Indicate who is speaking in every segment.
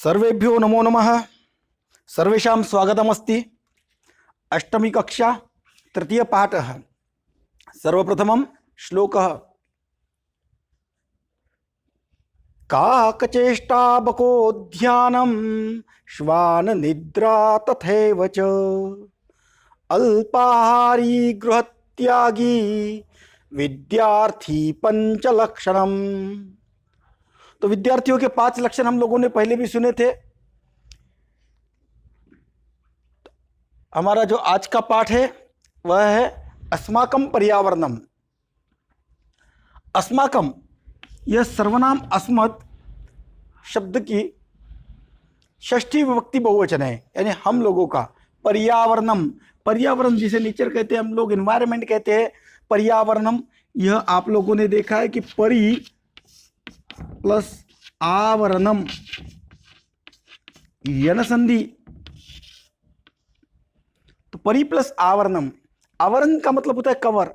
Speaker 1: सर्वेभ्यो नमो नमः। सर्वेषां स्वागतमस्ति। अष्टमी कक्षा तृतीय पाठः। सर्वप्रथमं श्लोकः। काकचेष्टाबकोध्यानं श्वाननिद्रा तथैव च अल्पाहारी गृहत्यागी विद्यार्थी पंचलक्षणम। तो विद्यार्थियों के 5 लक्षण हम लोगों ने पहले भी सुने थे। हमारा जो आज का पाठ है वह है अस्माकं पर्यावरणम। अस्माकं यह सर्वनाम अस्मत् शब्द की षष्ठी विभक्ति बहुवचन है, यानी हम लोगों का। पर्यावरणम, पर्यावरण जिसे नेचर कहते हैं हम लोग, एनवायरनमेंट कहते हैं। पर्यावरणम, यह आप लोगों ने देखा है कि परि प्लस आवरणम, यन संधि। तो परि प्लस आवरणम, आवरण का मतलब होता है कवर।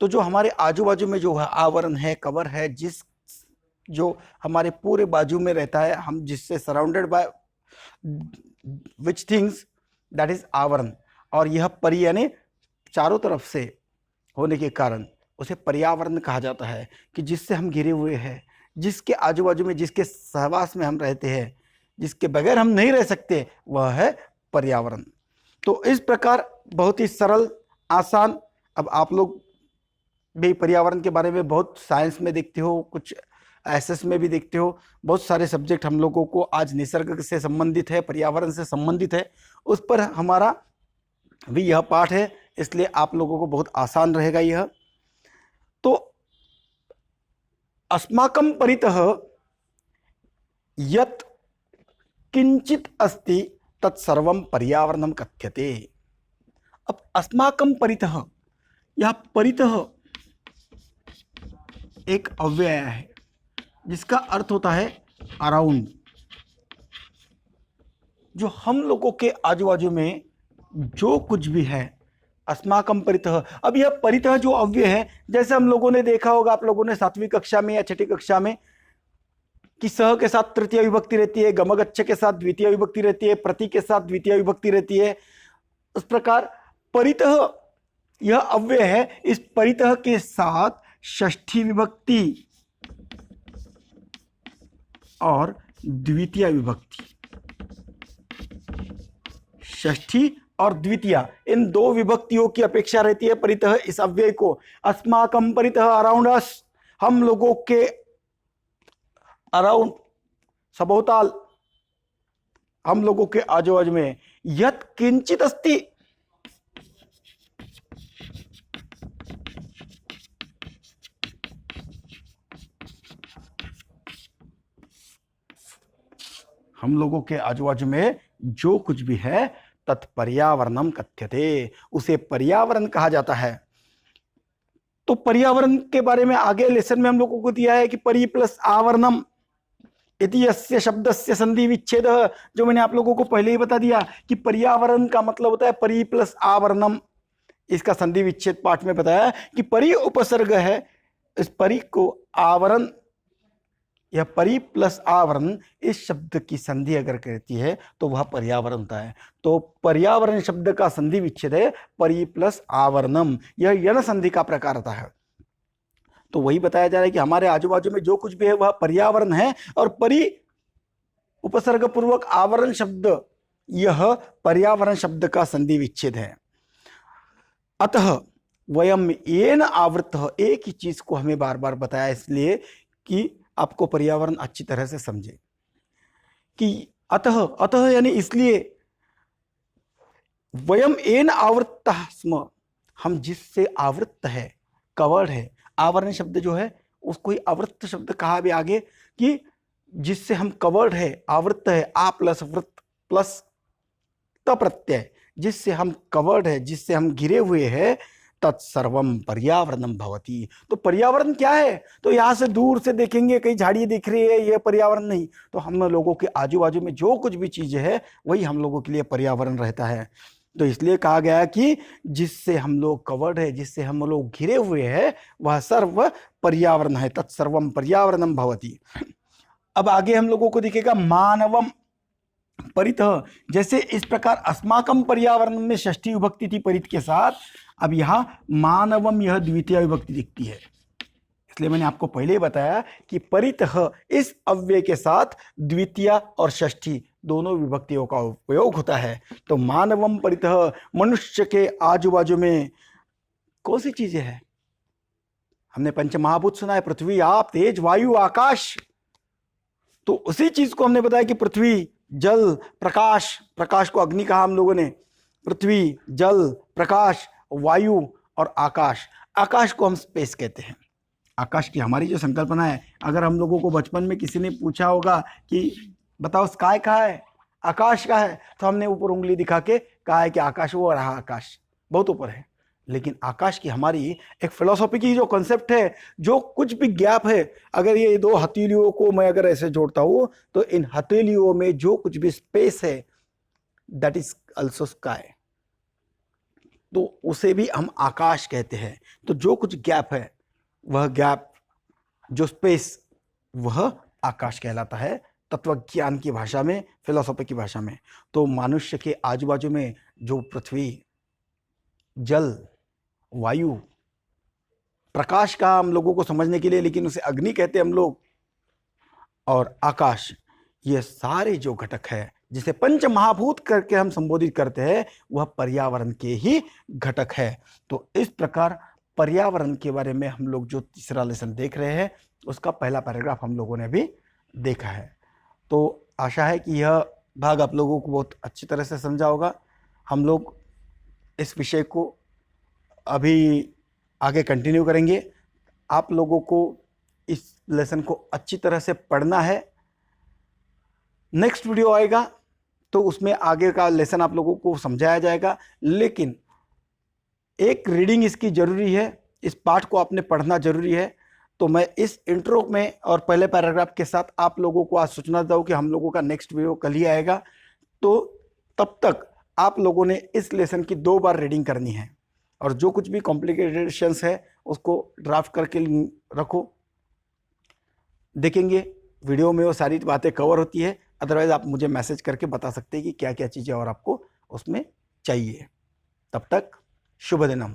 Speaker 1: तो जो हमारे आजू बाजू में जो है आवरण है, कवर है, जिस जो हमारे पूरे बाजू में रहता है, हम जिससे surrounded by which things, that is आवरण। और यह परि यानी चारों तरफ से होने के कारण उसे पर्यावरण कहा जाता है, कि जिससे हम घिरे हुए हैं, जिसके आजू बाजू में, जिसके सहवास में हम रहते हैं, जिसके बगैर हम नहीं रह सकते, वह है पर्यावरण। तो इस प्रकार बहुत ही सरल, आसान। अब आप लोग भी पर्यावरण के बारे में बहुत साइंस में देखते हो, कुछ एसएस में भी देखते हो। बहुत सारे सब्जेक्ट हम लोगों को आज निसर्ग से संबंधित है, पर्यावरण से संबंधित है, उस पर हमारा भी यह पाठ है, इसलिए आप लोगों को बहुत आसान रहेगा यह। तो अस्माकं परितः यत् किंचित अस्ति तत्सर्वं पर्यावरणं कथ्यते। अब अस्माकं परितः, यह परितः एक अव्यय है जिसका अर्थ होता है अराउंड। जो हम लोगों के आजू बाजू में जो कुछ भी है, अस्माकं परितः। अब यह परितः जो अव्यय है, जैसे हम लोगों ने देखा होगा, आप लोगों ने 7वीं कक्षा में या 6ठी कक्षा में, कि सह के साथ तृतीय विभक्ति रहती है, गमगच्छ के साथ द्वितीय विभक्ति रहती है, प्रति के साथ द्वितीय विभक्ति रहती है। उस प्रकार परितः यह अव्यय है, इस परितः के साथ षष्ठी विभक्ति और द्वितीय विभक्ति, षष्ठी और द्वितीय, इन 2 विभक्तियों की अपेक्षा रहती है परितः इस अव्यय को। अस्माकं परितः, अराउंड अस, हम लोगों के अराउंड, सबोताल, हम लोगों के आजू बाजू में। यत् किंचित अस्ति, हम लोगों के आजू बाजू में जो कुछ भी है तत्पर्यावरणम कथ्यते, उसे पर्यावरण कहा जाता है। तो पर्यावरण के बारे में आगे लेसन में हम लोगों को दिया है कि परि प्लस आवरणम इति यस्य शब्दस्य संधि विच्छेद, जो मैंने आप लोगों को पहले ही बता दिया कि पर्यावरण का मतलब होता है परि प्लस आवरणम। इसका संधि विच्छेद पाठ में बताया कि परि उपसर्ग है, इस परि को आवरण, यह परि प्लस आवरण, इस शब्द की संधि अगर करती है तो वह पर्यावरण होता है। तो पर्यावरण शब्द का संधि विच्छेद है परि प्लस आवरणम, यह यन संधि का प्रकार होता है। तो वही बताया जा रहा है कि हमारे आजू बाजू में जो कुछ भी है वह पर्यावरण है, और परि उपसर्ग पूर्वक आवरण शब्द, यह पर्यावरण शब्द का संधि विच्छेद है। अतः वयम येन आवृतः, एक ही चीज को हमें बार बार बताया इसलिए कि आपको पर्यावरण अच्छी तरह से समझे। कि अतः, अतः यानी इसलिए, वयम येन आवृतः स्म, हम जिससे आवृत है, कवर्ड है। आवरण शब्द जो है उसको ही आवृत शब्द कहा भी आगे, कि जिससे हम कवर्ड है, आवृत है, आ प्लस वृत प्लस त प्रत्यय, जिससे हम कवर्ड है, जिससे हम घिरे हुए हैं, तत्सर्वम पर्यावरणम भवति। तो पर्यावरण क्या है? तो यहां से दूर से देखेंगे कहीं झाड़ी दिख रही है, यह पर्यावरण नहीं। तो हम लोगों के आजू बाजू में जो कुछ भी चीजें है वही हम लोगों के लिए पर्यावरण रहता है। तो इसलिए कहा गया कि जिससे हम लोग कवर्ड है, जिससे हम लोग घिरे हुए हैं, वह सर्व पर्यावरण है। तत्सर्वम पर्यावरणम भवति। अब आगे हम लोगों को दिखेगा मानवम। परितः, जैसे इस प्रकार अस्माकं पर्यावरण में षष्ठी विभक्ति थी परित के साथ, अब यहाँ मानवम यह द्वितीय विभक्ति दिखती है। इसलिए मैंने आपको पहले ही बताया कि परितः इस अव्यय के साथ द्वितीय और षष्ठी दोनों विभक्तियों का उपयोग होता है। तो मानवम परितः, मनुष्य के आजू बाजू में कौन सी चीजें हैं? हमने पंचमहाभूत सुना है, पृथ्वी, आप, तेज, वायु, आकाश। तो उसी चीज को हमने बताया कि पृथ्वी, जल, प्रकाश, प्रकाश को अग्नि कहा हम लोगों ने, पृथ्वी, जल, प्रकाश, वायु और आकाश। आकाश को हम स्पेस कहते हैं। आकाश की हमारी जो संकल्पना है, अगर हम लोगों को बचपन में किसी ने पूछा होगा कि बताओ स्काई कहाँ है, आकाश कहाँ है, तो हमने ऊपर उंगली दिखा के कहा है कि आकाश, वो रहा आकाश, बहुत ऊपर है। लेकिन आकाश की हमारी एक फिलॉसफी की जो कॉन्सेप्ट है, जो कुछ भी गैप है, अगर ये दो हथेलियों को मैं अगर ऐसे जोड़ता हूं तो इन हथेलियों में जो कुछ भी स्पेस है, दैट इज ऑल्सो स्काई, तो उसे भी हम आकाश कहते हैं। तो जो कुछ गैप है, वह गैप, जो स्पेस, वह आकाश कहलाता है तत्व ज्ञान की भाषा में, फिलॉसफी की भाषा में। तो मनुष्य के आजू बाजू में जो पृथ्वी, जल, वायु, प्रकाश का हम लोगों को समझने के लिए, लेकिन उसे अग्नि कहते हैं हम लोग, और आकाश, ये सारे जो घटक है जिसे पंच महाभूत करके हम संबोधित करते हैं, वह पर्यावरण के ही घटक है। तो इस प्रकार पर्यावरण के बारे में हम लोग जो तीसरा लेसन देख रहे हैं, उसका पहला पैराग्राफ हम लोगों ने भी देखा है। तो आशा है कि यह भाग आप लोगों को बहुत अच्छी तरह से समझा होगा। हम लोग इस विषय को अभी आगे कंटिन्यू करेंगे। आप लोगों को इस लेसन को अच्छी तरह से पढ़ना है। नेक्स्ट वीडियो आएगा तो उसमें आगे का लेसन आप लोगों को समझाया जाएगा, लेकिन एक रीडिंग इसकी जरूरी है, इस पाठ को आपने पढ़ना जरूरी है। तो मैं इस इंट्रो में और पहले पैराग्राफ के साथ आप लोगों को आज सूचना दूं कि हम लोगों का नेक्स्ट वीडियो कल ही आएगा। तो तब तक आप लोगों ने इस लेसन की 2 बार रीडिंग करनी है, और जो कुछ भी कॉम्प्लिकेशंस है उसको ड्राफ्ट करके रखो। देखेंगे वीडियो में वो सारी बातें कवर होती है, अदरवाइज आप मुझे मैसेज करके बता सकते हैं कि क्या क्या चीज़ें और आपको उसमें चाहिए। तब तक शुभ दिनम।